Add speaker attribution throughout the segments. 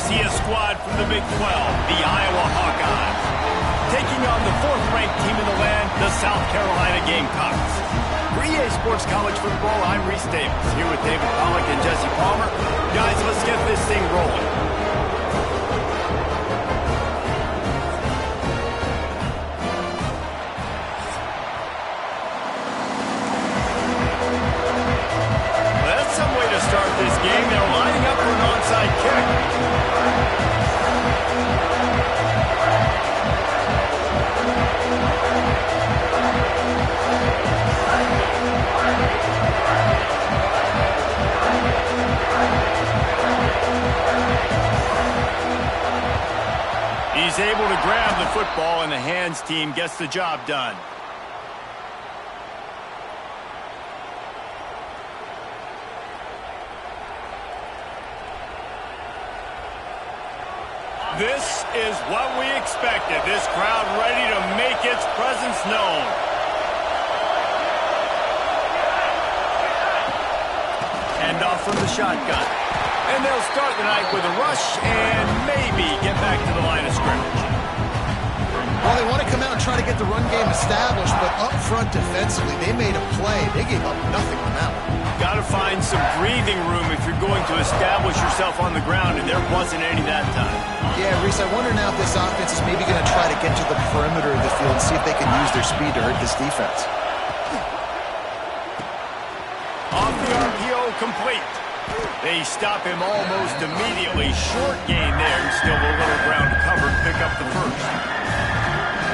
Speaker 1: see a squad from the Big 12, the Iowa Hawkeyes, taking on the 4th-ranked team in the land, the South Carolina Gamecocks. For EA Sports College Football, I'm Reese Davis, here with David Pollack and Jesse Palmer. Guys, let's get this thing rolling. That's some way to start this game. They're lining up for an onside kick. He's able to grab the football, and the hands team gets the job done. This is what we expected. This crowd ready to make its presence known. Handoff from the shotgun. And they'll start the night with a rush and maybe get back to the line of scrimmage.
Speaker 2: Well, they want to come out and try to get the run game established, but up front defensively, they made a play. They gave up nothing on that one.
Speaker 1: Got to find some breathing room if you're going to establish yourself on the ground, and there wasn't any that time.
Speaker 2: Yeah, Reese, I wonder now if this offense is maybe going to try to get to the perimeter of the field and see if they can use their speed to hurt this defense.
Speaker 1: Off the RPO, complete. They stop him almost immediately. Short gain there, and still a little ground to cover to pick up the first.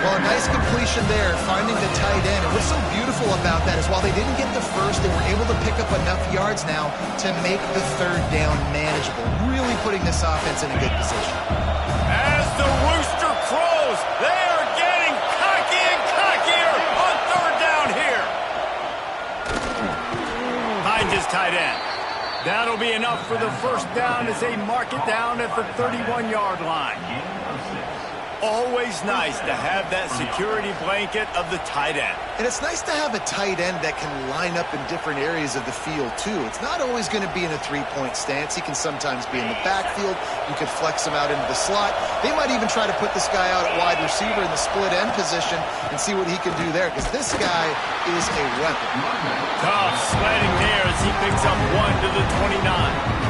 Speaker 2: Well, a nice completion there, finding the tight end. And what's so beautiful about that is while they didn't get the first, they were able to pick up enough yards now to make the 3rd down manageable, really putting this offense in a good position.
Speaker 1: As the rooster crows, they are getting cocky and cockier on 3rd down here. Finds his tight end. That'll be enough for the first down as they mark it down at the 31-yard line. Always nice to have that security blanket of the tight end.
Speaker 2: And it's nice to have a tight end that can line up in different areas of the field, too. It's not always going to be in a 3-point stance. He can sometimes be in the backfield. You could flex him out into the slot. They might even try to put this guy out at wide receiver in the split end position and see what he can do there, because this guy is a weapon.
Speaker 1: Tough sledding there as he picks up 1 to the 29.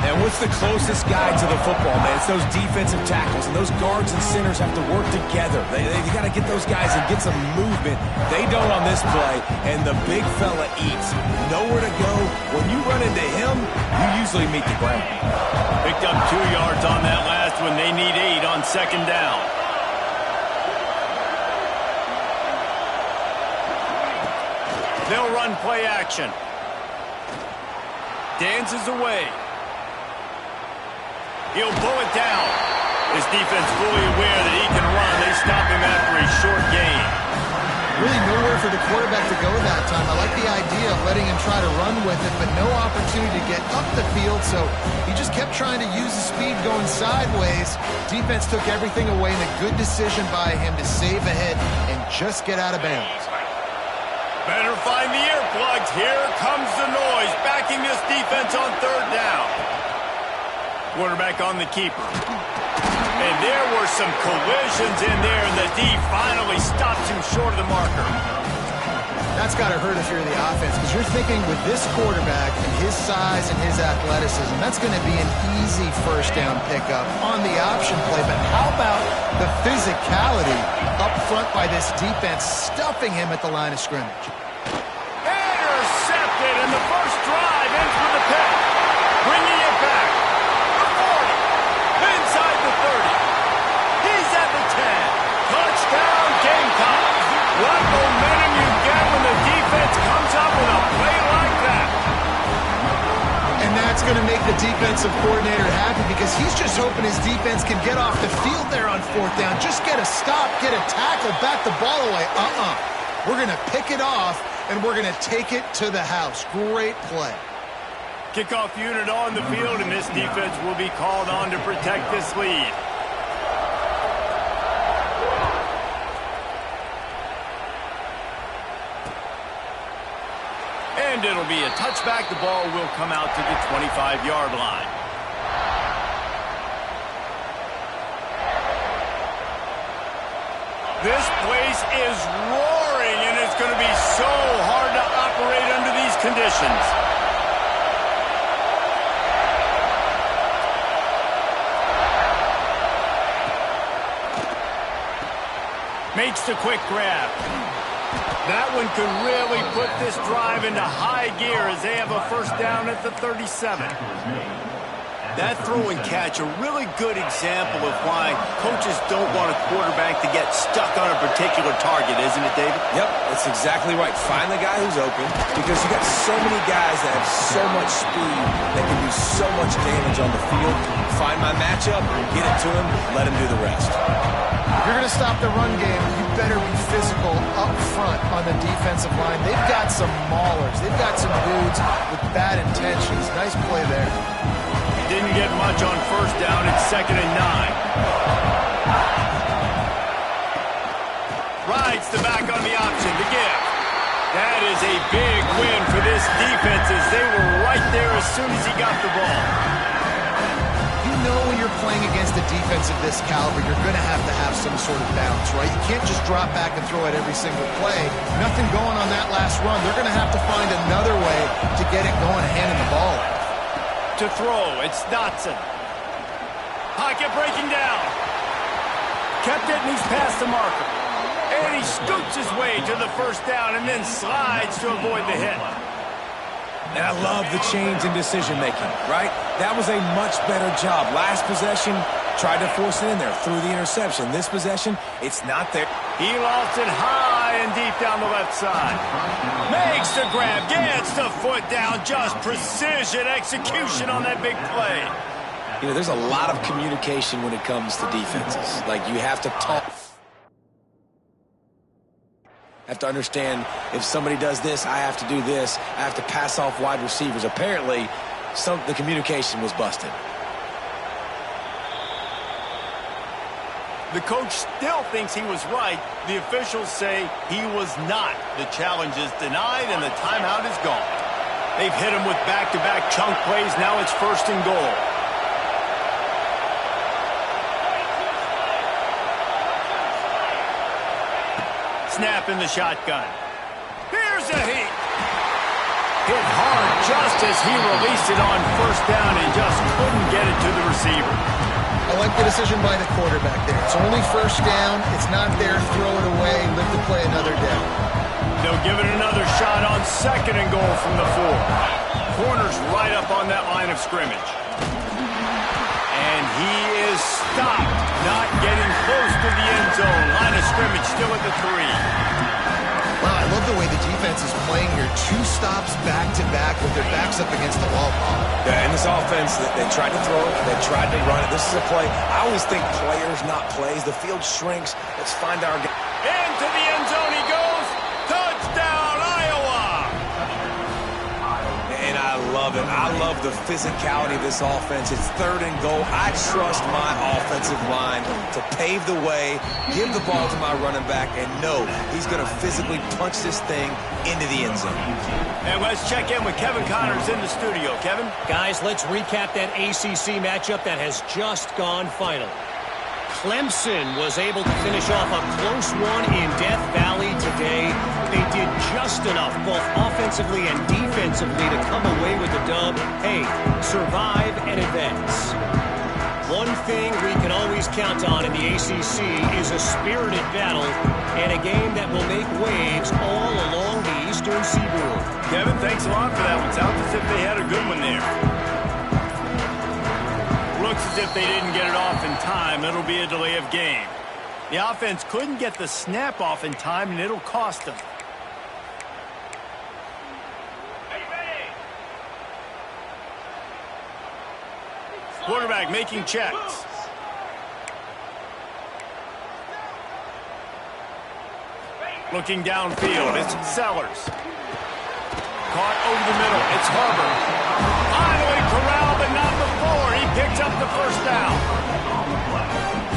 Speaker 3: And what's the closest guy to the football, man? It's those defensive tackles, and those guards and centers have to work together. They got to get those guys and get some movement. They don't on this play, and the big fella eats. Nowhere to go. When you run into him, you usually meet the ground.
Speaker 1: Picked up 2 yards on that last one. They need 8 on 2nd down. They'll run play action. Dances away. He'll pull it down. His defense fully aware that he can run. They stop him after a short gain.
Speaker 2: Really nowhere for the quarterback to go that time. I like the idea of letting him try to run with it, but no opportunity to get up the field, so he just kept trying to use the speed going sideways. Defense took everything away, and a good decision by him to save ahead and just get out of bounds.
Speaker 1: Better find the earplugs. Here comes the noise, backing this defense on 3rd down. Quarterback on the keeper. And there were some collisions in there, and the D finally stops him short of the marker.
Speaker 2: That's got to hurt if you're the offense, because you're thinking with this quarterback and his size and his athleticism, that's going to be an easy 1st down pickup on the option play. But how about the physicality up front by this defense, stuffing him at the line of scrimmage?
Speaker 1: Intercepted, and the first drive ends with a pick. Bringing it back. The 40. Inside the 30. He's at the 10. Touchdown, Gamecocks. What momentum you get when the defense comes up with a play like that.
Speaker 2: And that's going to make the defensive coordinator happy, because he's just hoping his defense can get off the field there on 4th down. Just get a stop, get a tackle, back the ball away. We're going to pick it off, and we're going to take it to the house. Great play.
Speaker 1: Kickoff unit on the field, and this defense will be called on to protect this lead. And it'll be a touchback. The ball will come out to the 25-yard line. place is roaring, and it's going to be so hard to operate under these conditions. Makes the quick grab. That one could really put this drive into high gear as they have a first down at the 37. That throw and catch, a really good example of why coaches don't want a quarterback to get stuck on a particular target, isn't it, David?
Speaker 3: Yep, that's exactly right. Find the guy who's open, because you got so many guys that have so much speed that can do so much damage on the field. Find my matchup, get it to him, let him do the rest.
Speaker 2: If you're going to stop the run game, you better be physical up front on the defensive line. They've got some maulers. They've got some dudes with bad intentions. Nice play there.
Speaker 1: Didn't get much on first down. It's 2nd and 9. Rides the back on the option to give. That is a big win for this defense as they were right there as soon as he got the ball.
Speaker 2: You know when you're playing against a defense of this caliber, you're going to have some sort of balance, right? You can't just drop back and throw it every single play. Nothing going on that last run. They're going to have to find another way to get it going and handing the ball off.
Speaker 1: To throw, it's Dotson. Pocket breaking down. Kept it and he's past the marker. And he scoots his way to the first down and then slides to avoid the hit.
Speaker 3: And I love the change in decision-making, right? That was a much better job. Last possession, tried to force it in there, threw the interception. This possession, it's not there.
Speaker 1: He lost it high and deep down the left side. Makes the grab, gets the foot down, just precision execution on that big play.
Speaker 3: You know, there's a lot of communication when it comes to defenses. Like, you have to talk. I have to understand if somebody does this, I have to do this. I have to pass off wide receivers. Apparently, the communication was busted.
Speaker 1: The coach still thinks he was right. The officials say he was not. The challenge is denied and the timeout is gone. They've hit him with back-to-back chunk plays. Now it's 1st and goal. Snap in the shotgun. Here's a heat. Hit hard just as he released it on first down and just couldn't get it to the receiver.
Speaker 2: I like the decision by the quarterback there. It's only first down. It's not there. Throw it away. Live to play another down.
Speaker 1: They'll give it another shot on 2nd and goal from the 4. Corner's right up on that line of scrimmage. And he is stopped, not getting close to the end zone. Line of scrimmage still at the 3.
Speaker 2: Wow, I love the way the defense is playing here. 2 stops back-to-back with their backs up against the wall.
Speaker 3: Yeah, and this offense, they tried to throw it, they tried to run it. This is a play. I always think players, not plays. The field shrinks. Let's find our guy.
Speaker 1: Into the end zone he goes. Touchdown, Iowa!
Speaker 3: And I love it. I love the physicality of this offense. It's 3rd and goal. I trust my offensive line to pave the way, give the ball to my running back, and know he's going to physically punch this thing into the end zone.
Speaker 1: And let's check in with Kevin Connors in the studio. Kevin?
Speaker 4: Guys, let's recap that ACC matchup that has just gone final. Clemson was able to finish off a close one in Death Valley today. They did just enough, both offensively and defensively, to come away with the dub. Hey, survive and advance. One thing we can always count on in the ACC is a spirited battle and a game that will make waves all along the Eastern Seaboard.
Speaker 1: Kevin, thanks a lot for that one. Sounds as if they had a good one there. Looks as if they didn't get it off in time. It'll be a delay of game. The offense couldn't get the snap off in time, and it'll cost them. Quarterback making checks. Looking downfield, it's Sellers. Caught over the middle, it's Harbor. Finally corralled, but not before. He picks up the first down.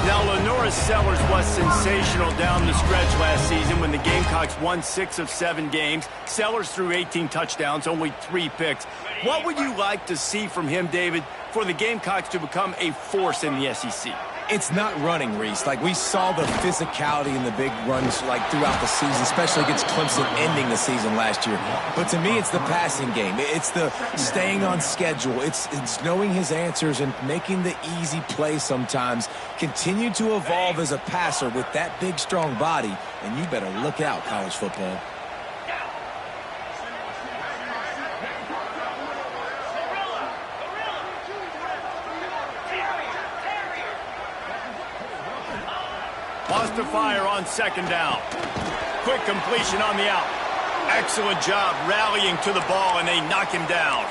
Speaker 1: Now, Lenora Sellers was sensational down the stretch last season when the Gamecocks won 6 of 7 games. Sellers threw 18 touchdowns, only 3 picks. What would you like to see from him, David, for the Gamecocks to become a force in the SEC?
Speaker 3: It's not running, Reese. Like, we saw the physicality in the big runs, like, throughout the season, especially against Clemson ending the season last year. But to me, it's the passing game. It's the staying on schedule. It's knowing his answers and making the easy play sometimes. Continue to evolve as a passer with that big, strong body, and you better look out, college football.
Speaker 1: Wants to fire on second down. Quick completion on the out. Excellent job rallying to the ball, and they knock him down.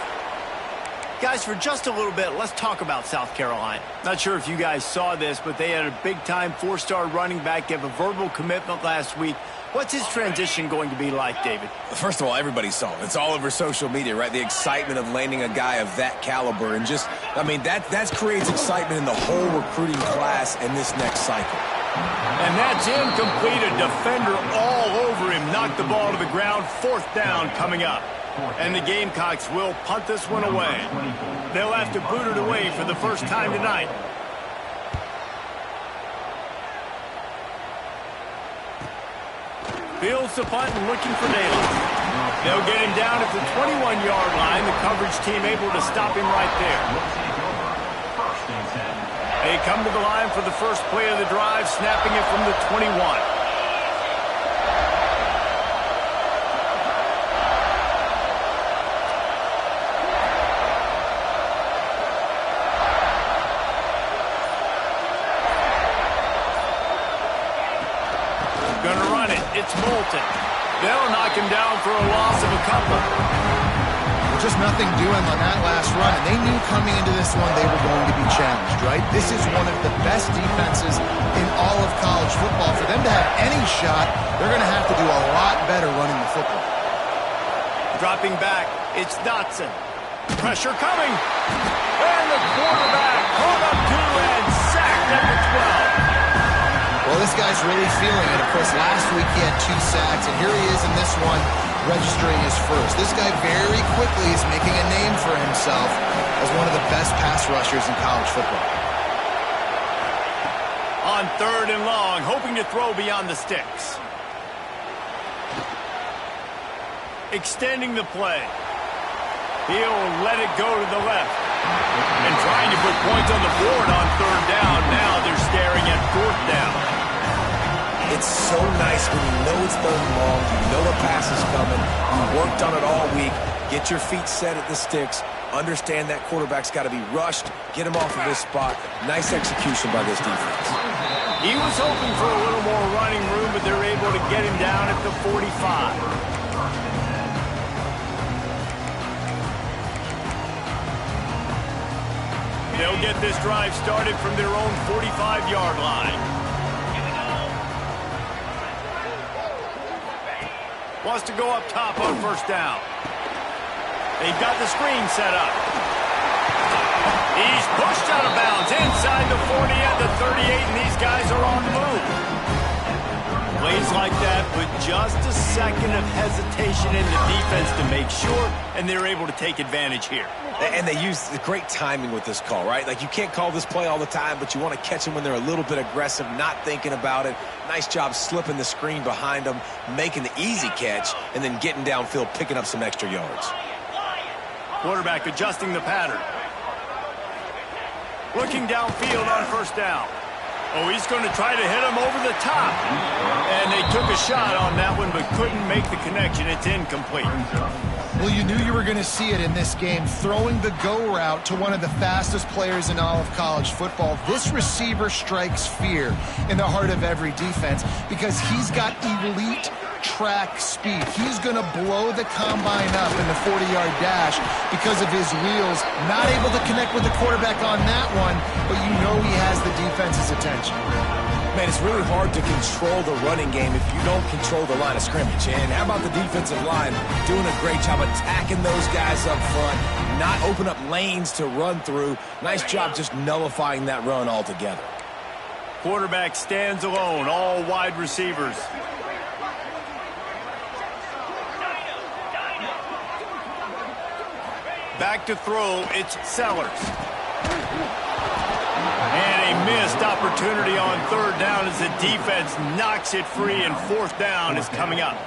Speaker 1: Guys, for just a little bit, let's talk about South Carolina. Not sure if you guys saw this, but they had a big-time four-star running back give a verbal commitment last week. What's his transition going to be like, David?
Speaker 3: First of all, everybody saw it. It's all over social media, right? The excitement of landing a guy of that caliber. And just, I mean, that creates excitement in the whole recruiting class in this next cycle.
Speaker 1: And that's incomplete. A defender all over him. Knocked the ball to the ground. Fourth down coming up. And the Gamecocks will punt this one away. They'll have to boot it away for the first time tonight. Fields the punt and looking for daylight. They'll get him down at the 21-yard line. The coverage team able to stop him right there. They come to the line for the first play of the drive, snapping it from the 21. Gonna run it. It's Moulton. They'll knock him down for a loss of a couple.
Speaker 2: Just nothing doing on that last run, and they knew coming into this one they were going to be challenged, right? This is one of the best defenses in all of college football. For them to have any shot, they're going to have to do a lot better running the football.
Speaker 1: Dropping back, it's Dotson. Pressure coming. And the quarterback caught up to and sacked at the 12.
Speaker 2: Well, this guy's really feeling it. Of course, last week he had 2 sacks, and here he is in this one, registering his first. This guy very quickly is making a name for himself as one of the best pass rushers in college football.
Speaker 1: On third and long, hoping to throw beyond the sticks. Extending the play. He'll let it go to the left. And trying to put points on the board on third down. Now they're staring at fourth down.
Speaker 3: It's so nice when you know it's third and long, you know the pass is coming, you worked on it all week, get your feet set at the sticks, understand that quarterback's got to be rushed, get him off of this spot. Nice execution by this defense.
Speaker 1: He was hoping for a little more running room, but they're able to get him down at the 45. They'll get this drive started from their own 45-yard line. Wants to go up top on first down. They've got the screen set up. He's pushed out of bounds inside the 40 at the 38, and these guys are on the move. Plays like that with just a second of hesitation in the defense to make sure, and they're able to take advantage here.
Speaker 3: And they use the great timing with this call, right? Like, you can't call this play all the time, but you want to catch them when they're a little bit aggressive, not thinking about it. Nice job slipping the screen behind them, making the easy catch, and then getting downfield, picking up some extra yards.
Speaker 1: Quarterback adjusting the pattern. Looking downfield on first down. Oh, he's going to try to hit him over the top. And they took a shot on that one, but couldn't make the connection. It's incomplete.
Speaker 2: Well, you knew you were going to see it in this game, throwing the go route to one of the fastest players in all of college football. This receiver strikes fear in the heart of every defense because he's got elite track speed. He's going to blow the combine up in the 40-yard dash because of his wheels. Not able to connect with the quarterback on that one, but you know he has the defense's attention.
Speaker 3: Man, it's really hard to control the running game if you don't control the line of scrimmage. And how about the defensive line doing a great job attacking those guys up front, not open up lanes to run through. Nice job just nullifying that run altogether.
Speaker 1: Quarterback stands alone, all wide receivers. Back to throw, it's Sellers. opportunity on third down as the defense knocks it free, and fourth down is coming up.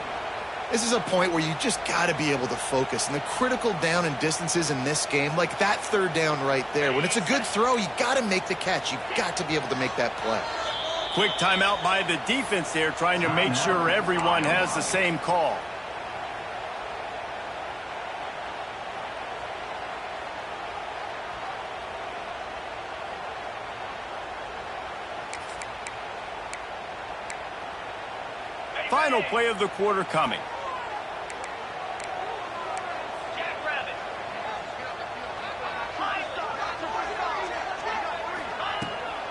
Speaker 2: This is a point where you just got to be able to focus. And the critical down and distances in this game, like that third down right there, when it's a good throw, you got to make the catch. You got to be able to make that play.
Speaker 1: Quick timeout by the defense there, trying to make sure everyone has the same call. Final play of the quarter coming.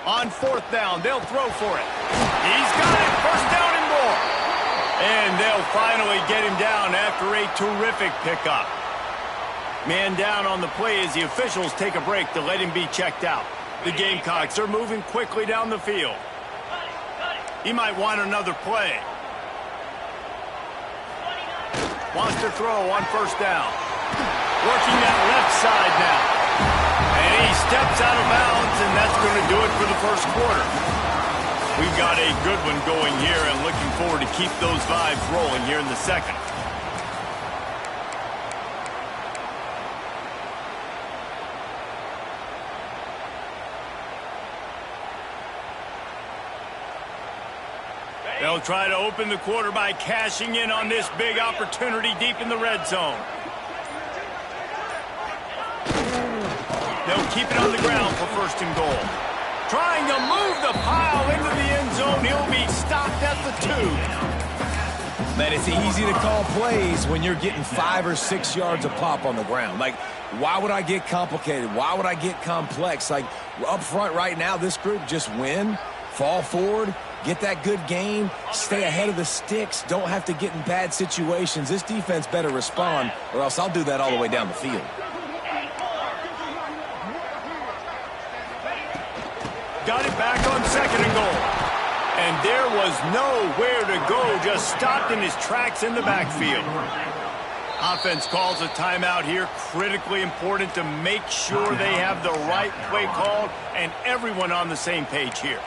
Speaker 1: On fourth down, they'll throw for it. He's got it. First down and more. And they'll finally get him down after a terrific pickup. Man down on the play as the officials take a break to let him be checked out. The Gamecocks are moving quickly down the field. He might want another play. Wants to throw on first down. Working that left side now. And he steps out of bounds, and that's going to do it for the first quarter. We've got a good one going here, and looking forward to keep those vibes rolling here in the second. They'll try to open the quarter by cashing in on this big opportunity deep in the red zone. They'll keep it on the ground for first and goal. Trying to move the pile into the end zone. He'll be stopped at the 2.
Speaker 3: Man, it's easy to call plays when you're getting 5 or 6 yards of pop on the ground. Like, why would I get complicated? Why would I get complex? Like, up front right now, this group just win, fall forward, get that good game, stay ahead of the sticks, don't have to get in bad situations. This defense better respond, or else I'll do that all the way down the field.
Speaker 1: Got it back on second and goal. And there was nowhere to go, just stopped in his tracks in the backfield. Offense calls a timeout here, critically important to make sure they have the right play called and everyone on the same page here.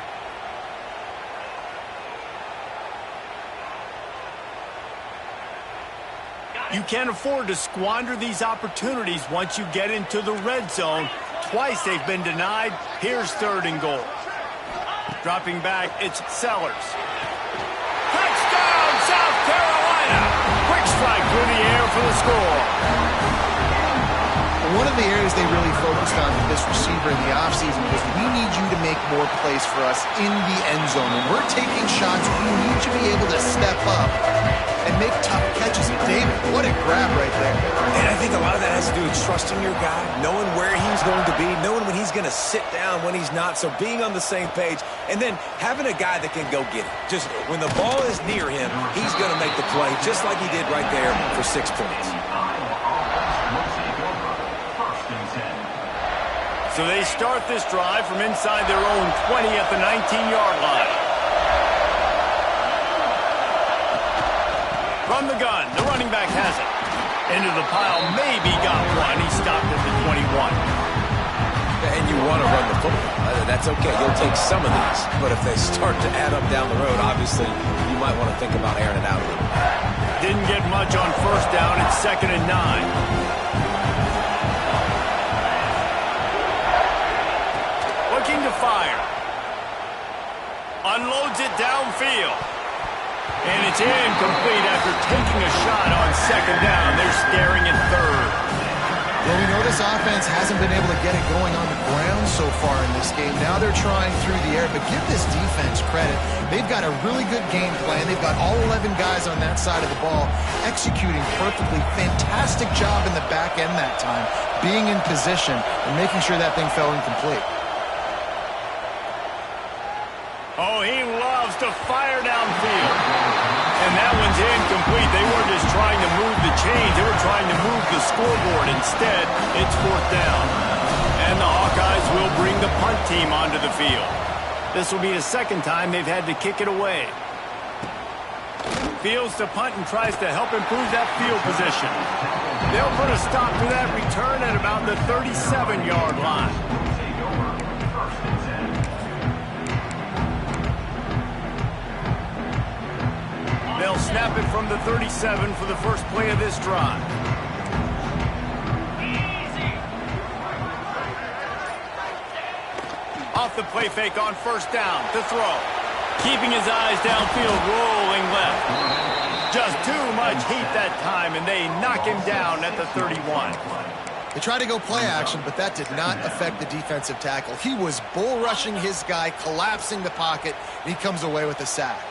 Speaker 1: You can't afford to squander these opportunities once you get into the red zone. Twice they've been denied. Here's third and goal. Dropping back, it's Sellers. Touchdown, South Carolina! Quick strike through the air for the score.
Speaker 2: One of the areas they really focused on with this receiver in the offseason was we need you to make more plays for us in the end zone. When we're taking shots, we need you to be able to step up and make tough catches. David, what a grab right there.
Speaker 3: And I think a lot of that has to do with trusting your guy, knowing where he's going to be, knowing when he's going to sit down, when he's not, so being on the same page, and then having a guy that can go get it. Just when the ball is near him, he's going to make the play, just like he did right there for 6 points.
Speaker 1: So they start this drive from inside their own 20 at the 19-yard line. From the gun, the running back has it. Into the pile, maybe got one. He stopped at the 21.
Speaker 3: And you want to run the football. That's okay. You'll take some of these. But if they start to add up down the road, obviously, you might want to think about airing it out a little.
Speaker 1: Didn't get much on first down. It's 2nd and 9. Looking to fire. Unloads it downfield. And it's incomplete after taking a shot on 2nd down. They're staring at 3rd.
Speaker 2: Well, we know this offense hasn't been able to get it going on the ground so far in this game. Now they're trying through the air, but give this defense credit. They've got a really good game plan. They've got all 11 guys on that side of the ball executing perfectly. Fantastic job in the back end that time, being in position and making sure that thing fell incomplete.
Speaker 1: Oh, he loves to fire downfield. And that one's incomplete. They weren't just trying to move the chains. They were trying to move the scoreboard. Instead, it's 4th down. And the Hawkeyes will bring the punt team onto the field. This will be the 2nd time they've had to kick it away. Fields to punt and tries to help improve that field position. They'll put a stop to that return at about the 37-yard line. snap it from the 37 for the first play of this drive. Off the play fake on first down to throw. Keeping his eyes downfield, rolling left. Just too much heat that time, and they knock him down at the 31.
Speaker 2: They tried to go play action, but that did not affect the defensive tackle. He was bull rushing his guy, collapsing the pocket, and he comes away with a sack.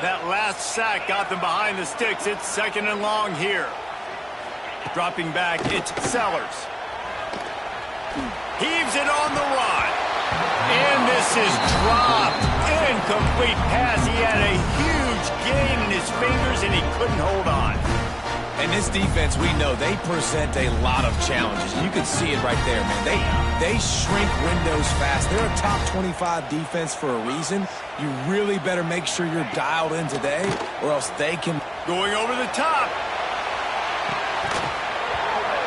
Speaker 1: That last sack got them behind the sticks. It's 2nd and long here. Dropping back, it's Sellers. Heaves it on the run. And this is dropped. Incomplete pass. He had a huge gain in his fingers, and he couldn't hold on.
Speaker 3: And this defense, we know, they present a lot of challenges. You can see it right there, man. They shrink windows fast. They're a top 25 defense for a reason. You really better make sure you're dialed in today, or else they can...
Speaker 1: Going over the top.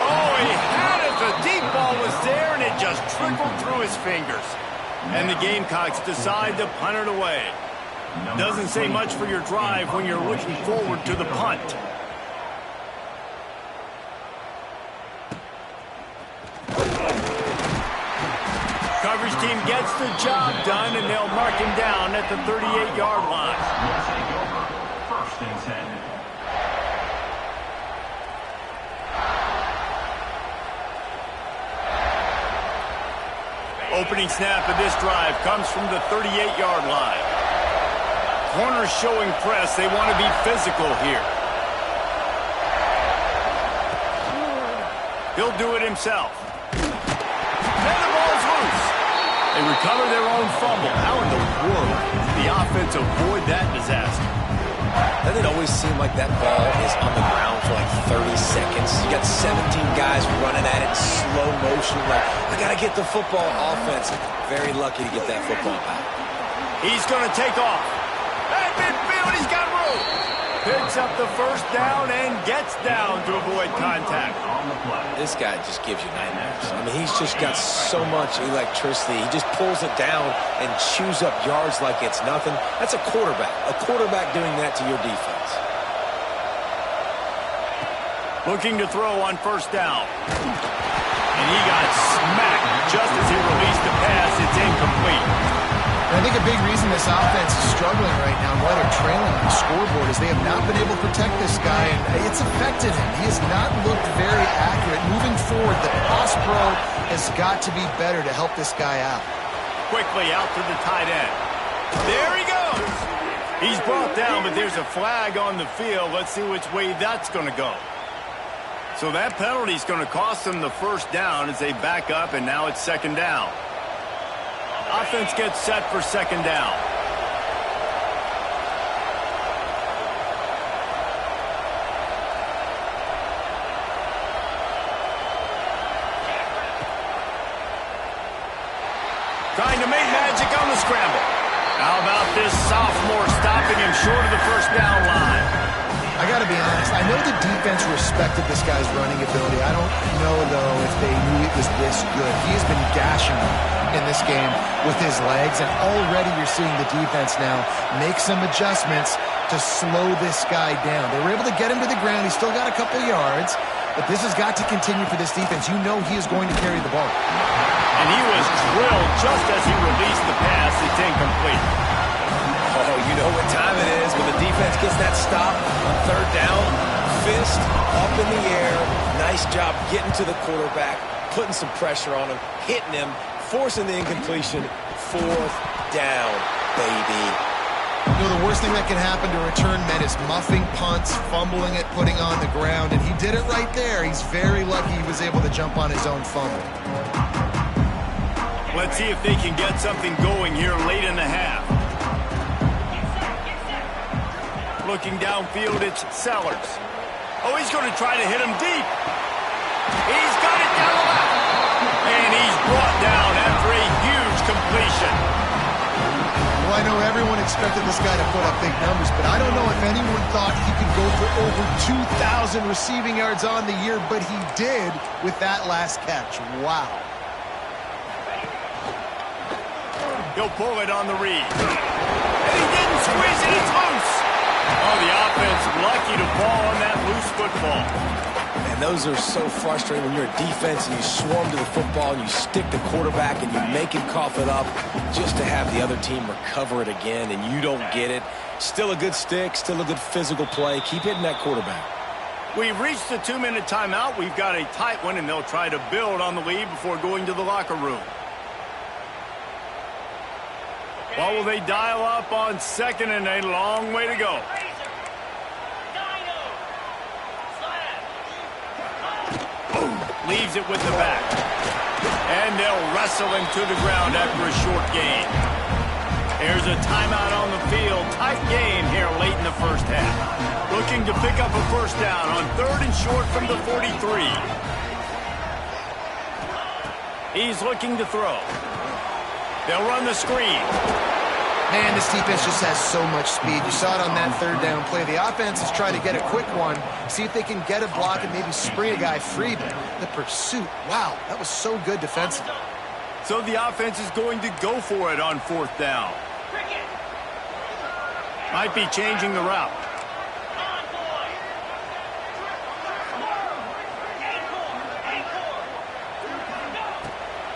Speaker 1: Oh, he had it. The deep ball was there, and it just trickled through his fingers. And the Gamecocks decide to punt it away. Doesn't say much for your drive when you're looking forward to the punt. Coverage team gets the job done, and they'll mark him down at the 38-yard line.
Speaker 5: First and 10.
Speaker 1: Opening snap of this drive comes from the 38-yard line. Corners showing press. They want to be physical here. He'll do it himself. And the ball's loose. They recover their own fumble. How in the world did the offense avoid that disaster?
Speaker 3: Doesn't it always seem like that ball is on the ground for like 30 seconds? You got 17 guys running at it in slow motion. Like, I got to get the football. Offense, very lucky to get that football back.
Speaker 1: He's going to take off. Hey, midfield, he's got room. Picks up the first down and gets down to avoid contact.
Speaker 3: This guy just gives you nightmares. I mean, he's just got so much electricity. He just pulls it down and chews up yards like it's nothing. That's a quarterback. A quarterback doing that to your defense.
Speaker 1: Looking to throw on first down. And he got smacked just as he released the pass. It's incomplete.
Speaker 2: And I think a big reason this offense is struggling right now, why they're trailing on the scoreboard, is they have not been able to protect this guy, and it's affected him. He has not looked very accurate. Moving forward, the pass pro has got to be better to help this guy out.
Speaker 1: Quickly out to the tight end. There he goes. He's brought down, but there's a flag on the field. Let's see which way that's going to go. So that penalty is going to cost them the first down as they back up, and now it's 2nd down. Offense gets set for 2nd down. Trying to make magic on the scramble. How about this sophomore stopping him short of the first down line?
Speaker 2: I got to be honest, I know the defense respected this guy's running ability. I don't know, though, if they knew it was this good. He has been gashing them in this game with his legs, and already you're seeing the defense now make some adjustments to slow this guy down. They were able to get him to the ground. He's still got a couple yards, but this has got to continue for this defense. You know he is going to carry the ball.
Speaker 1: And he was drilled just as he released the pass. It's incomplete.
Speaker 3: Oh, you know what time it is when the defense gets that stop on 3rd down. Fist up in the air. Nice job getting to the quarterback, putting some pressure on him, hitting him, forcing the incompletion. 4th down, baby.
Speaker 2: You know, the worst thing that can happen to return men is muffing punts, fumbling it, putting on the ground, and he did it right there. He's very lucky he was able to jump on his own fumble.
Speaker 1: Let's see if they can get something going here late in the half. Looking downfield, it's Sellers. Oh, he's going to try to hit him deep. He's got it down the left. And he's brought down after a huge completion.
Speaker 2: Well, I know everyone expected this guy to put up big numbers, but I don't know if anyone thought he could go for over 2,000 receiving yards on the year, but he did with that last catch. Wow.
Speaker 1: He'll pull it on the read. And he didn't squeeze it. It's loose. Oh, the offense lucky to fall on that loose football.
Speaker 3: And those are so frustrating when you're a defense and you swarm to the football and you stick the quarterback and you make him cough it up just to have the other team recover it again and you don't get it. Still a good stick, still a good physical play. Keep hitting that quarterback.
Speaker 1: We've reached the 2-minute timeout. We've got a tight one, and they'll try to build on the lead before going to the locker room. Well, will they dial up on second and a long way to go? Leaves it with the back. And they'll wrestle him to the ground after a short gain. There's a timeout on the field. Tight game here late in the first half. Looking to pick up a first down on 3rd and short from the 43. He's looking to throw. They'll run the screen.
Speaker 2: Man, this defense just has so much speed. You saw it on that 3rd down play. The offense is trying to get a quick one, see if they can get a block and maybe spring a guy free. But the pursuit, wow, that was so good defensively.
Speaker 1: So the offense is going to go for it on 4th down. Might be changing the route.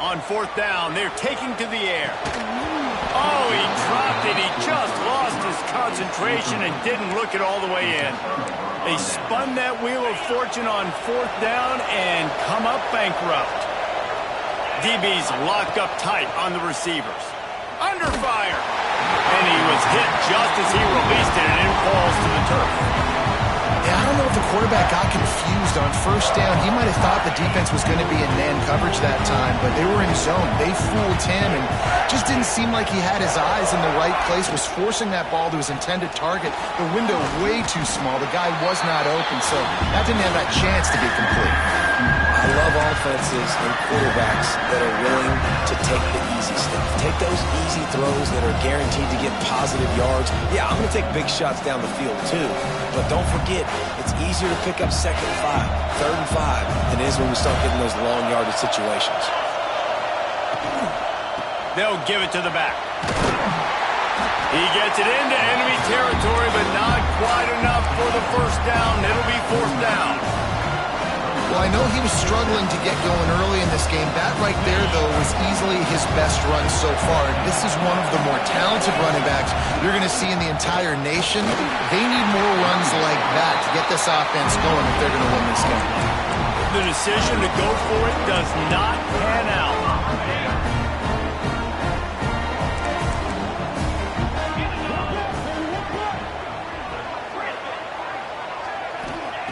Speaker 1: On 4th down, they're taking to the air. Oh, he dropped it. He just lost his concentration and didn't look it all the way in. They spun that wheel of fortune on 4th down and come up bankrupt. DB's locked up tight on the receivers. Under fire. And he was hit just as he released it, and it falls to the turf.
Speaker 2: Yeah, I don't know if the quarterback got confused on 1st down. He might have thought the defense was going to be in man coverage that time, but they were in zone. They fooled him and just didn't seem like he had his eyes in the right place, was forcing that ball to his intended target. The window way too small. The guy was not open, so that didn't have that chance to be complete.
Speaker 3: I love offenses and quarterbacks that are willing to take the easy stuff. Take those easy throws that are guaranteed to get positive yards. Yeah, I'm going to take big shots down the field too. But don't forget, it's easier to pick up 2nd and 5, 3rd and 5 than it is when we start getting those long yardage situations.
Speaker 1: They'll give it to the back. He gets it into enemy territory, but not quite enough for the first down. It'll be 4th down.
Speaker 2: Well, I know he was struggling to get going early in this game. That right there, though, was easily his best run so far. This is one of the more talented running backs you're going to see in the entire nation. They need more runs like that to get this offense going if they're going to win this game.
Speaker 1: The decision to go for it does not pan out.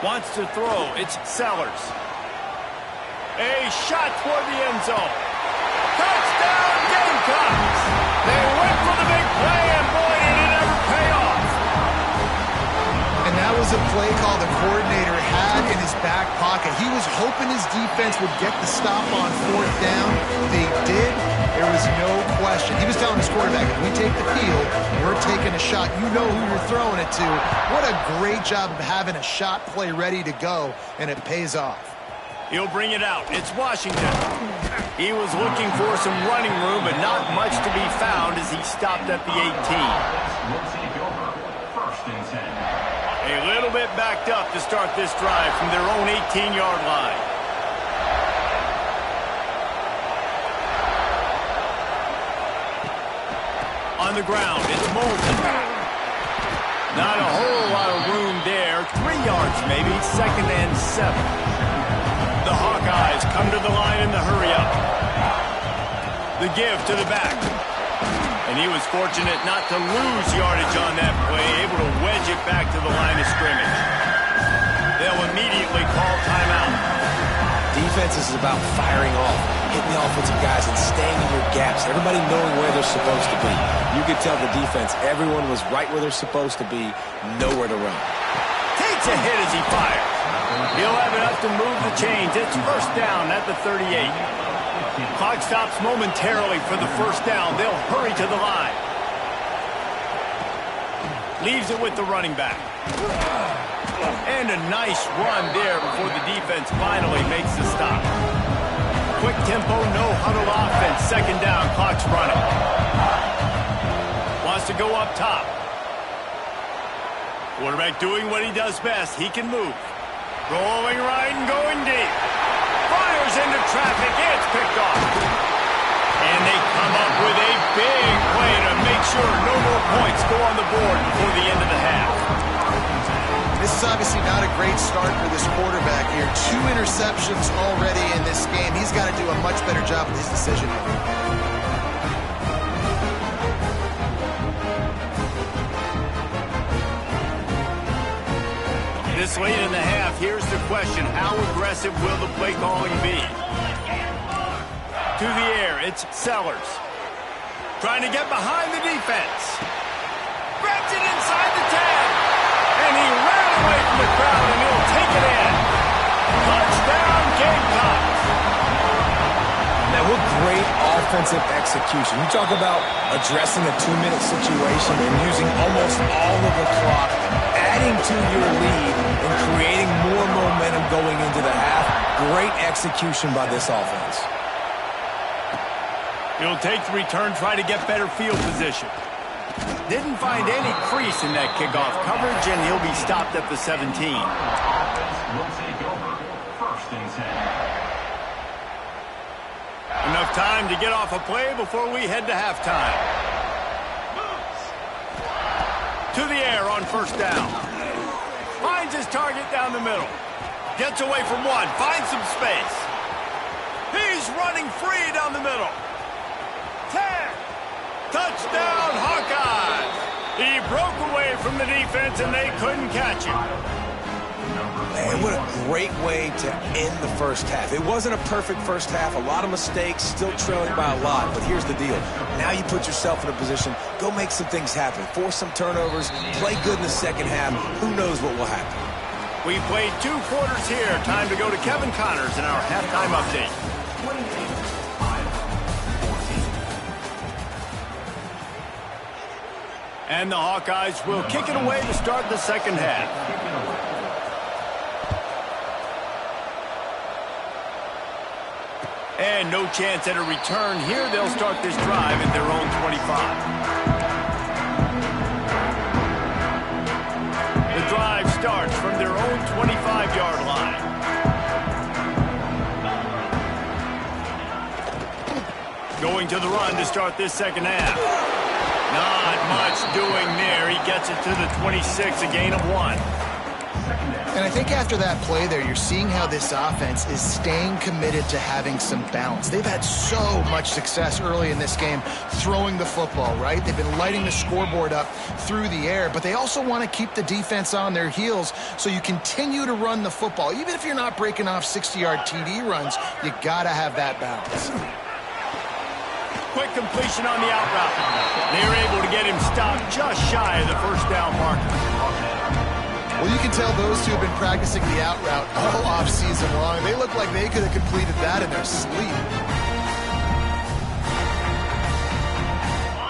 Speaker 1: Wants to throw. It's Sellers. A shot toward the end zone. Touchdown, Gamecocks! They went for the big play, and boy, did it ever pay off.
Speaker 2: And that was a play call the coordinator had in his back pocket. He was hoping his defense would get the stop on 4th down. They did. There was no question. He was telling his quarterback, if we take the field, we're taking a shot. You know who you're throwing it to. What a great job of having a shot play ready to go, and it pays off.
Speaker 1: He'll bring it out. It's Washington. He was looking for some running room, but not much to be found as he stopped at the 18.
Speaker 5: Will take over 1st and 10.
Speaker 1: A little bit backed up to start this drive from their own 18-yard line. On the ground, it's Moulton. Not a whole lot of room there. 3 yards maybe, 2nd and 7. The Hawkeyes come to the line in the hurry-up. The give to the back. And he was fortunate not to lose yardage on that play, able to wedge it back to the line of scrimmage. They'll immediately call timeout.
Speaker 3: Defense is about firing off, hitting the offensive guys and staying in your gaps, everybody knowing where they're supposed to be. You could tell the defense, everyone was right where they're supposed to be, nowhere to run.
Speaker 1: Takes a hit as he fires. He'll have enough to move the chains. It's 1st down at the 38. Clock stops momentarily for the 1st down. They'll hurry to the line. Leaves it with the running back. And a nice run there before the defense finally makes the stop. Quick tempo, no huddle offense. 2nd down, clock's running. Wants to go up top. Quarterback doing what he does best. He can move. Rolling right and going deep. Fires into traffic. It's picked off. And they come up with a big play to make sure no more points go on the board before the end of the half.
Speaker 2: This is obviously not a great start for this quarterback here. 2 interceptions already in this game. He's got to do a much better job with his decision making.
Speaker 1: This late in the half, here's the question. How aggressive will the play calling be? To the air, it's Sellers. Trying to get behind the defense. Grabs it inside the 10. And he ran away from the crowd, and he'll take it in. Touchdown, Gamecocks.
Speaker 3: Now, what great offensive execution. You talk about addressing a 2-minute situation and using almost all of the clock, adding to your lead and creating more momentum going into the half. Great execution by this offense.
Speaker 1: He'll take the return, try to get better field position. Didn't find any crease in that kickoff coverage, and he'll be stopped at the 17.
Speaker 5: Offense will take over. First and 10.
Speaker 1: Enough time to get off a play before we head to halftime. To the air on first down. Finds his target down the middle. Gets away from one. Finds some space. He's running free down the middle. 10. Touchdown, Hawkeyes. He broke away from the defense, and they couldn't catch him.
Speaker 3: Man, what a great way to end the first half. It wasn't a perfect first half. A lot of mistakes, still trailing by a lot. But here's the deal. Now you put yourself in a position, go make some things happen. Force some turnovers, play good in the second half. Who knows what will happen?
Speaker 1: We played 2 quarters here. Time to go to Kevin Connors in our halftime update. And the Hawkeyes will kick it away to start the second half. And no chance at a return here. They'll start this drive at their own 25. The drive starts from their own 25-yard line. Going to the run to start this second half. Not much doing there. He gets it to the 26, a gain of 1.
Speaker 2: And I think after that play there, you're seeing how this offense is staying committed to having some balance. They've had so much success early in this game throwing the football, right? They've been lighting the scoreboard up through the air, but they also want to keep the defense on their heels so you continue to run the football. Even if you're not breaking off 60-yard TD runs, you got to have that balance.
Speaker 1: Quick completion on the out route. They're able to get him stopped just shy of the first down marker.
Speaker 2: Well, you can tell those two have been practicing the out route all off-season long. They look like they could have completed that in their sleep.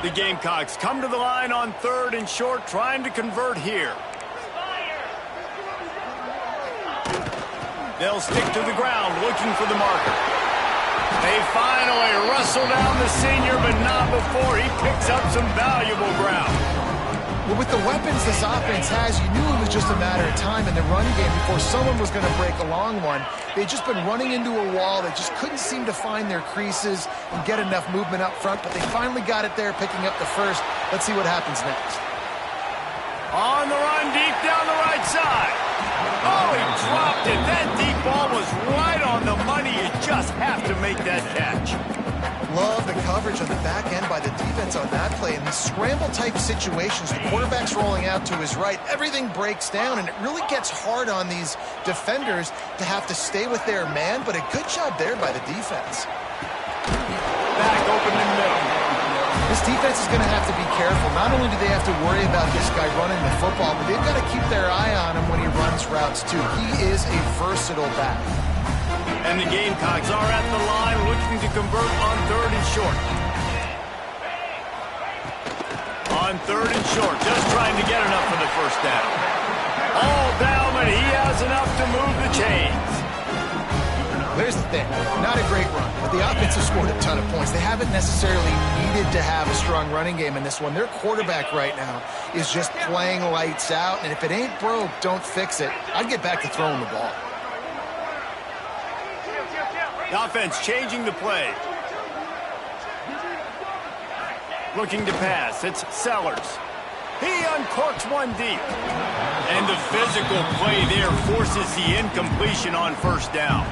Speaker 1: The Gamecocks come to the line on 3rd and short, trying to convert here. They'll stick to the ground, looking for the marker. They finally wrestle down the senior, but not before he picks up some valuable ground.
Speaker 2: Well, with the weapons this offense has, you knew it was just a matter of time in the run game before someone was going to break a long one. They'd just been running into a wall. They just couldn't seem to find their creases and get enough movement up front, but they finally got it there, picking up the first. Let's see what happens next.
Speaker 1: On the run, deep down the right side. Oh, he dropped it. That deep ball was right on the money. You just have to make that catch.
Speaker 2: Love the coverage on the back end by the defense on that play. In these scramble-type situations, the quarterback's rolling out to his right. Everything breaks down, and it really gets hard on these defenders to have to stay with their man, but a good job there by the defense.
Speaker 1: Back open in the middle.
Speaker 2: This defense is going to have to be careful. Not only do they have to worry about this guy running the football, but they've got to keep their eye on him when he runs routes, too. He is a versatile back.
Speaker 1: And the Gamecocks are at the line looking to convert on 3rd and short. On 3rd and short, just trying to get enough for the first down. All down, but he has enough to move the chains.
Speaker 2: Here's the thing, not a great run, but the offense has scored a ton of points. They haven't necessarily needed to have a strong running game in this one. Their quarterback right now is just playing lights out, and if it ain't broke, don't fix it. I'd get back to throwing the ball.
Speaker 1: The offense changing the play. Looking to pass, it's Sellers. He uncorks one deep. And the physical play there forces the incompletion on first down.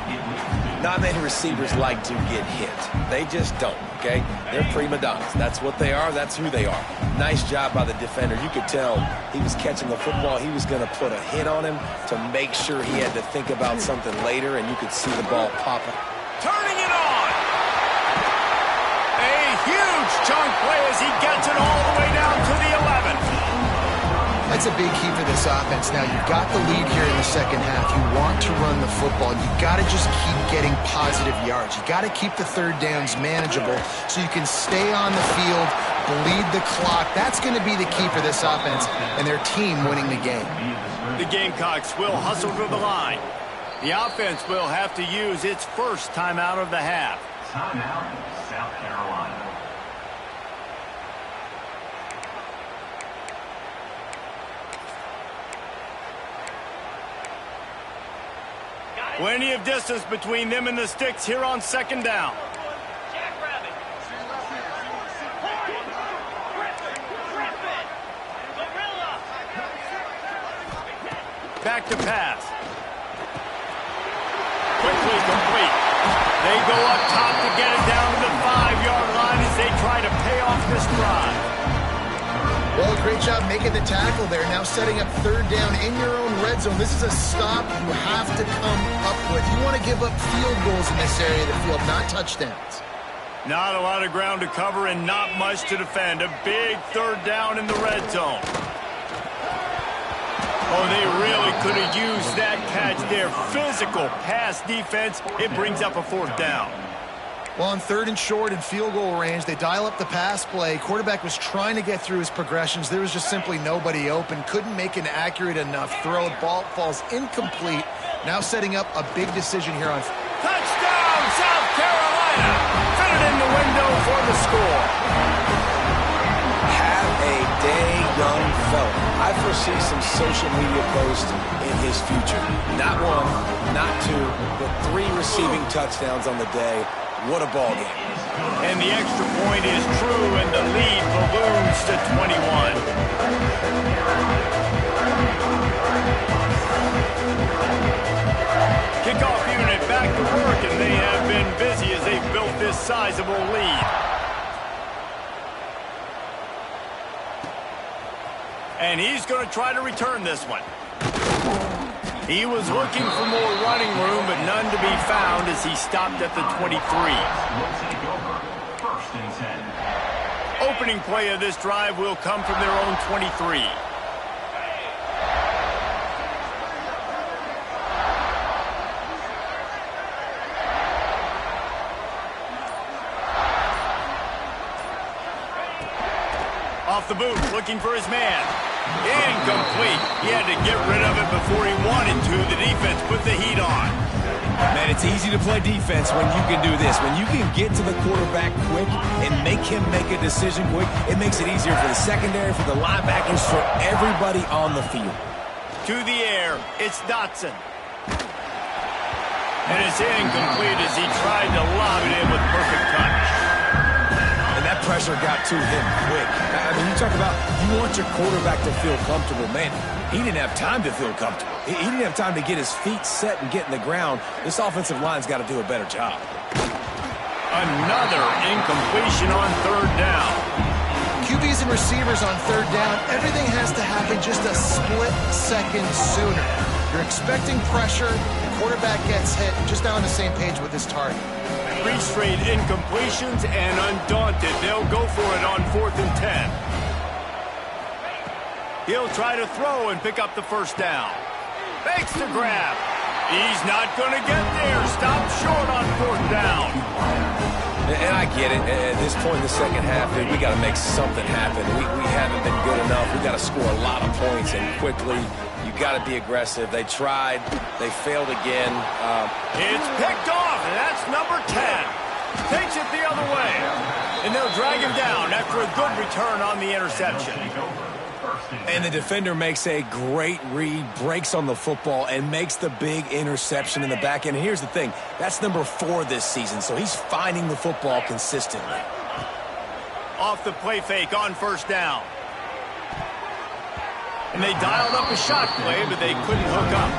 Speaker 3: Not many receivers like to get hit. They just don't, okay? They're prima donnas. That's what they are. That's who they are. Nice job by the defender. You could tell he was catching the football. He was going to put a hit on him to make sure he had to think about something later, and you could see the ball popping.
Speaker 1: Turning it on. A huge chunk play as he gets it all the way down to the 11.
Speaker 2: That's a big key for this offense. Now, you've got the lead here in the second half. You want to run the football. You've got to just keep getting positive yards. You've got to keep the third downs manageable so you can stay on the field, bleed the clock. That's going to be the key for this offense and their team winning the game.
Speaker 1: The Gamecocks will hustle to the line. The offense will have to use its first timeout of the half.
Speaker 5: Timeout, South Carolina.
Speaker 1: Plenty of distance between them and the sticks here on second down. Back to pass. Quickly complete. They go up top to get it down to the 5-yard line as they try to pay off this drive.
Speaker 2: Well, great job making the tackle there. Now setting up third down in your own red zone. This is a stop you have to come up with. You want to give up field goals in this area of the field, not touchdowns.
Speaker 1: Not a lot of ground to cover and not much to defend. A big third down in the red zone. Oh, they really could have used that catch there. Physical pass defense. It brings up a fourth down.
Speaker 2: Well, on third and short and field goal range, they dial up the pass play. Quarterback was trying to get through his progressions. There was just simply nobody open. Couldn't make an accurate enough throw. The ball falls incomplete. Now setting up a big decision here on...
Speaker 1: Touchdown, South Carolina! Fit it in the window for the score.
Speaker 3: Have a day, young fella. I foresee some social media posts in his future. Not one, not two, but 3 receiving touchdowns on the day. What a ball game.
Speaker 1: And the extra point is true, and the lead balloons to 21. Kickoff unit back to work, and they have been busy as they've built this sizable lead. And he's going to try to return this one. He was looking for more running room, but none to be found as he stopped at the 23.
Speaker 5: Will take over. First and 10.
Speaker 1: Opening play of this drive will come from their own 23. Off the boot, looking for his man. Incomplete. He had to get rid of it before he wanted to. The defense put the heat on.
Speaker 3: Man, it's easy to play defense when you can do this. When you can get to the quarterback quick and make him make a decision quick, it makes it easier for the secondary, for the linebackers, for everybody on the field.
Speaker 1: To the air, it's Dotson. And it's incomplete as he tried to lob it in with perfect touch.
Speaker 3: And that pressure got to him quick. I mean, you talk about you want your quarterback to feel comfortable. Man, he didn't have time to feel comfortable. He didn't have time to get his feet set and get in the ground. This offensive line's got to do a better job.
Speaker 1: Another incompletion on third down.
Speaker 2: QBs and receivers on third down, everything has to happen just a split second sooner. You're expecting pressure, the quarterback gets hit, just now on the same page with his target.
Speaker 1: 3 straight incompletions, and undaunted, they'll go for it on 4th and 10. He'll try to throw and pick up the first down. Fakes to grab. He's not going to get there. Stop short on 4th down.
Speaker 3: And I get it. At this point in the second half, dude, we got to make something happen. We haven't been good enough. We got to score a lot of points, and quickly. You You've got to be aggressive. They tried. They failed again.
Speaker 1: It's picked off, and that's number 10. Takes it the other way. And they'll drag him down after a good return on the interception.
Speaker 3: And the defender makes a great read, breaks on the football, and makes the big interception in the back end. And here's the thing. That's number 4 this season, so he's finding the football consistently.
Speaker 1: Off the play fake on first down. And they dialed up a shot play, but they couldn't hook up.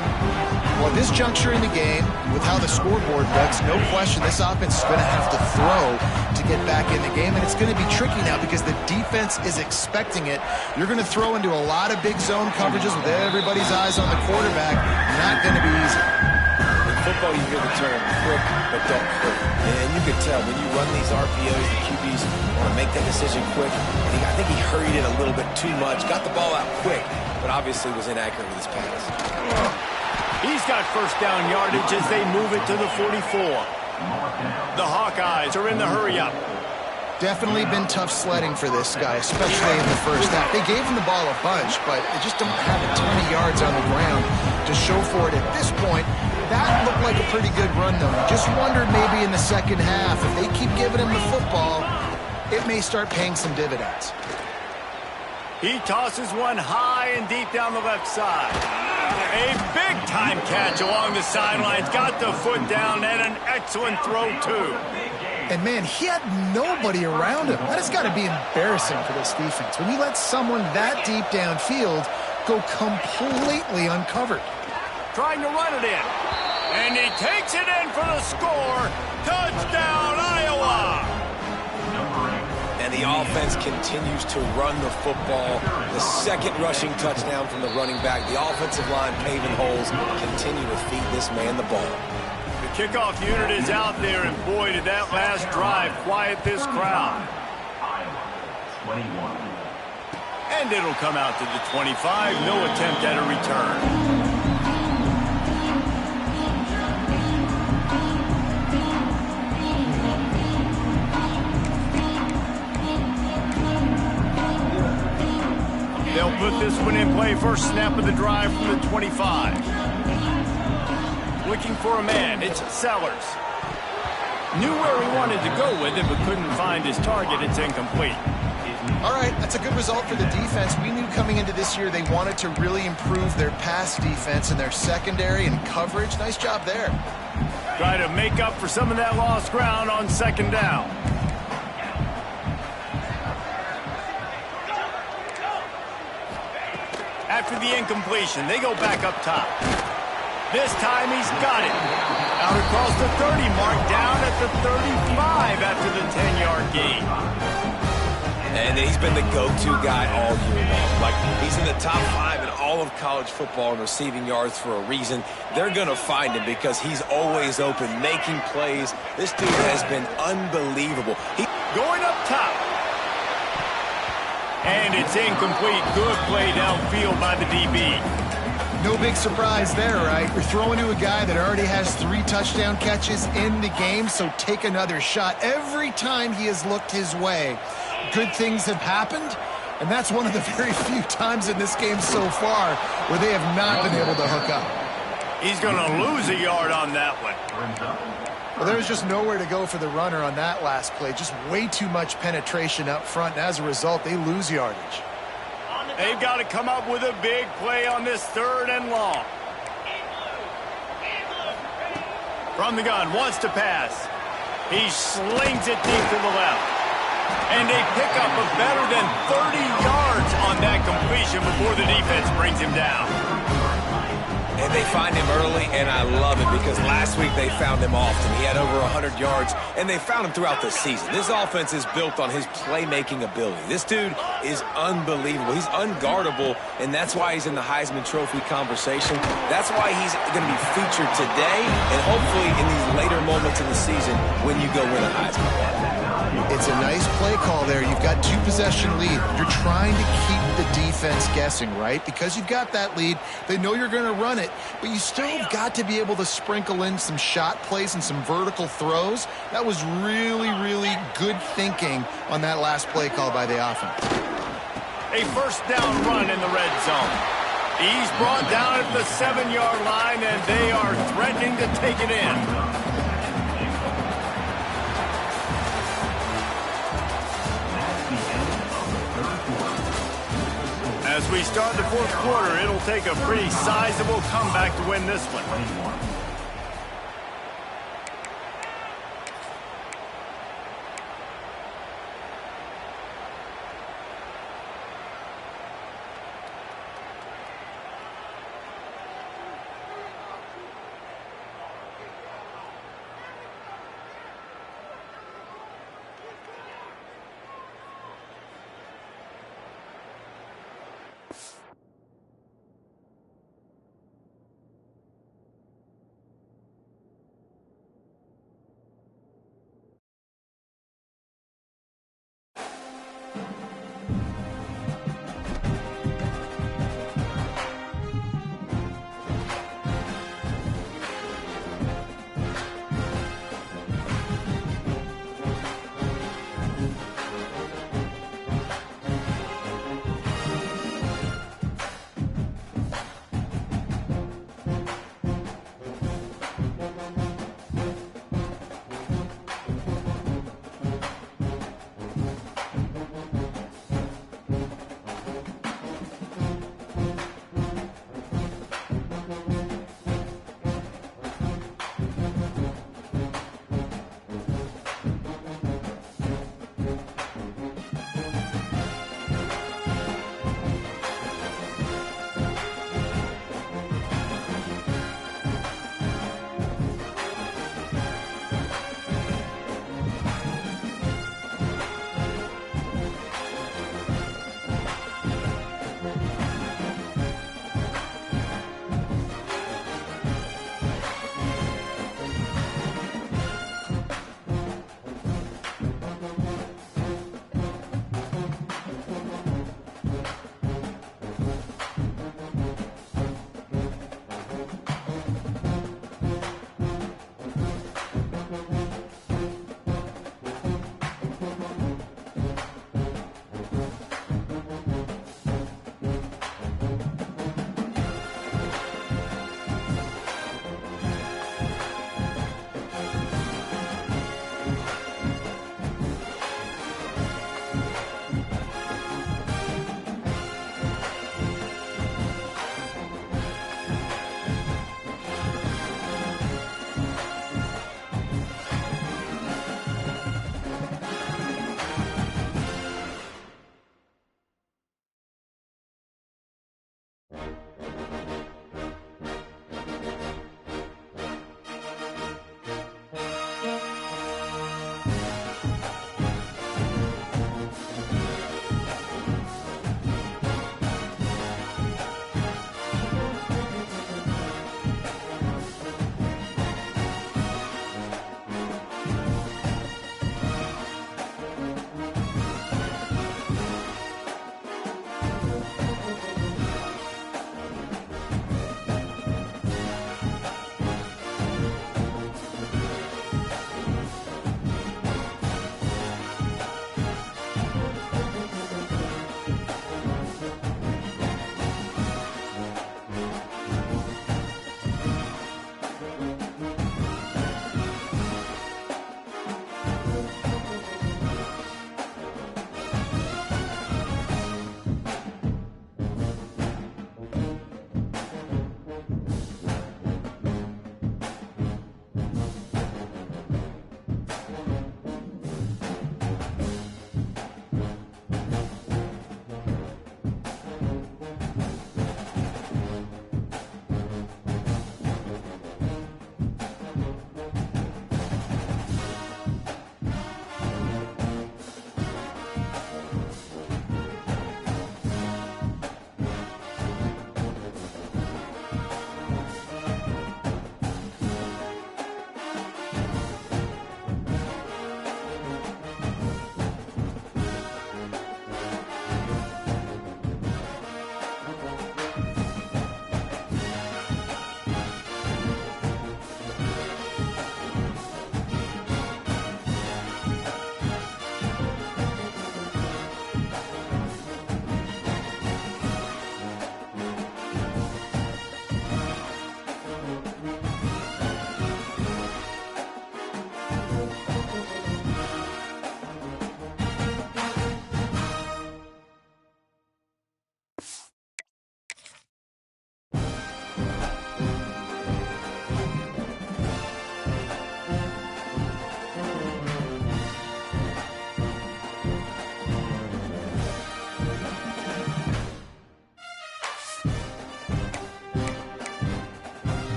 Speaker 2: Well, this juncture in the game, with how the scoreboard looks, no question this offense is going to have to throw to get back in the game, and it's going to be tricky now because the defense is expecting it. You're going to throw into a lot of big zone coverages with everybody's eyes on the quarterback. Not going to be easy.
Speaker 3: In football, you hear the term quick, but don't hurt. And you can tell when you run these RPOs, the QBs want to make that decision quick. I think he hurried it a little bit too much, got the ball out quick, but obviously was inaccurate with his pass.
Speaker 1: He's got first down yardage as they move it to the 44. The Hawkeyes are in the hurry-up.
Speaker 2: Definitely been tough sledding for this guy, especially in the first half. They gave him the ball a bunch, but they just don't have a ton of yards on the ground to show for it at this point. That looked like a pretty good run, though. Just wondered maybe in the second half, if they keep giving him the football, it may start paying some dividends.
Speaker 1: He tosses one high and deep down the left side. A big-time catch along the sidelines. Got the foot down and an excellent throw, too.
Speaker 2: And, man, he had nobody around him. That has got to be embarrassing for this defense. When you let someone that deep downfield go completely uncovered.
Speaker 1: Trying to run it in. And he takes it in for the score. Touchdown, Iowa!
Speaker 3: And the offense continues to run the football. The second rushing touchdown from the running back. The offensive line paving holes. Continue to feed this man the ball.
Speaker 1: The kickoff unit is out there, and boy, did that last drive quiet this crowd.
Speaker 5: 21.
Speaker 1: And it'll come out to the 25. No attempt at a return. They'll put this one in play. First snap of the drive from the 25. Looking for a man. It's Sellers. Knew where he wanted to go with it, but couldn't find his target. It's incomplete.
Speaker 2: All right, that's a good result for the defense. We knew coming into this year they wanted to really improve their pass defense and their secondary and coverage. Nice job there.
Speaker 1: Try to make up for some of that lost ground on second down. After the incompletion, they go back up top. This time he's got it. Out across the 30 mark, down at the 35 after the 10-yard gain.
Speaker 3: And he's been the go-to guy all year long. Like, he's in the top 5 in all of college football in receiving yards for a reason. They're going to find him because he's always open, making plays. This dude has been unbelievable.
Speaker 1: Going up top. And it's incomplete. Good play downfield by the DB.
Speaker 2: No big surprise there, right? You're throwing to a guy that already has 3 touchdown catches in the game, so take another shot. Every time he has looked his way, good things have happened, and that's one of the very few times in this game so far where they have not been able to hook up.
Speaker 1: He's going to lose a yard on that one.
Speaker 2: Well, there was just nowhere to go for the runner on that last play. Just way too much penetration up front, and as a result, they lose yardage.
Speaker 1: They've got to come up with a big play on this 3rd and long. From the gun, wants to pass. He slings it deep to the left. And they pick up a better than 30 yards on that completion before the defense brings him down.
Speaker 3: And they find him early, and I love it because last week they found him often. He had over 100 yards, and they found him throughout the season. This offense is built on his playmaking ability. This dude is unbelievable. He's unguardable, and that's why he's in the Heisman Trophy conversation. That's why he's going to be featured today and hopefully in these later moments in the season when you go win a Heisman.
Speaker 2: It's a nice play call there. You've got 2-possession lead. You're trying to keep the defense guessing, right? Because you've got that lead, they know you're going to run it, but you still have got to be able to sprinkle in some shot plays and some vertical throws. That was really, really good thinking on that last play call by the offense.
Speaker 1: A first down run in the red zone. He's brought down at the 7-yard line, and they are threatening to take it in. As we start the fourth quarter, it'll take a pretty sizable comeback to win this one.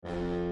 Speaker 1: 10.